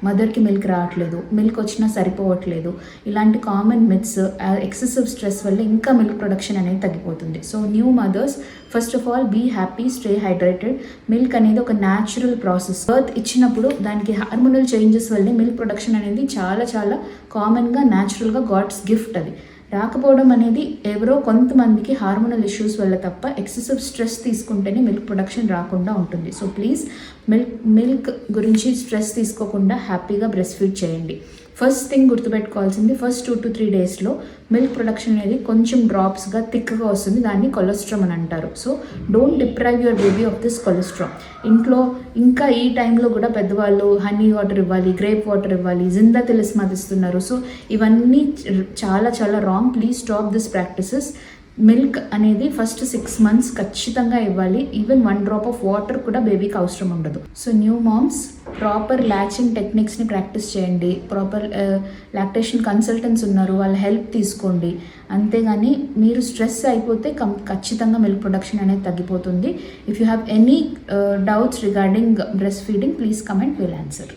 మదర్కి మిల్క్ రావట్లేదు, మిల్క్ వచ్చినా సరిపోవట్లేదు. ఇలాంటి కామన్ మిత్స్, ఎక్సెసివ్ స్ట్రెస్ వల్ల ఇంకా మిల్క్ ప్రొడక్షన్ అనేది తగ్గిపోతుంది. So new mothers first of all be happy, stay hydrated. Milk అనేది ఒక న్యాచురల్ ప్రాసెస్. బర్త్ ఇచ్చినప్పుడు దానికి హార్మోనల్ చేంజెస్ వల్లే మిల్క్ ప్రొడక్షన్ అనేది చాలా చాలా కామన్గా న్యాచురల్గా గాడ్స్ గిఫ్ట్. అది రాకపోవడం అనేది ఎవరో కొంతమందికి హార్మోనల్ ఇష్యూస్ వల్ల తప్ప ఎక్సెసివ్ స్ట్రెస్ తీసుకుంటేనే మిల్క్ ప్రొడక్షన్ రాకుండా ఉంటుంది. సో ప్లీజ్ మిల్క్ గురించి స్ట్రెస్ తీసుకోకుండా హ్యాపీగా బ్రెస్ట్ ఫీడ్ చేయండి. ఫస్ట్ థింగ్ గుర్తుపెట్టుకోవాల్సింది, ఫస్ట్ 2 to 3 డేస్లో మిల్క్ ప్రొడక్షన్ అనేది కొంచెం డ్రాప్స్గా థిక్గా వస్తుంది. దాన్ని కొలెస్ట్రామ్ అని అంటారు. So don't deprive your baby of this colostrum. ఇంట్లో ఇంకా ఈ టైంలో కూడా పెద్దవాళ్ళు హనీ వాటర్ ఇవ్వాలి, గ్రేప్ వాటర్ ఇవ్వాలి, జిందా తిలిస్మాత్ ఇస్తున్నారు. సో ఇవన్నీ చాలా చాలా wrong. Please stop this practices. Milk అనేది ఫస్ట్ 6 months ఖచ్చితంగా ఇవ్వాలి. ఈవెన్ 1 drop ఆఫ్ వాటర్ కూడా బేబీకి అవసరం ఉండదు. So new moms proper latching టెక్నిక్స్ని ప్రాక్టీస్ చేయండి. ప్రాపర్ లాక్టేషన్ కన్సల్టెంట్స్ ఉన్నారు, వాళ్ళ హెల్ప్ తీసుకోండి. అంతేగాని మీరు స్ట్రెస్ అయిపోతే ఖచ్చితంగా మిల్క్ ప్రొడక్షన్ అనేది తగ్గిపోతుంది. If you have any doubts regarding breast feeding, please comment, will answer.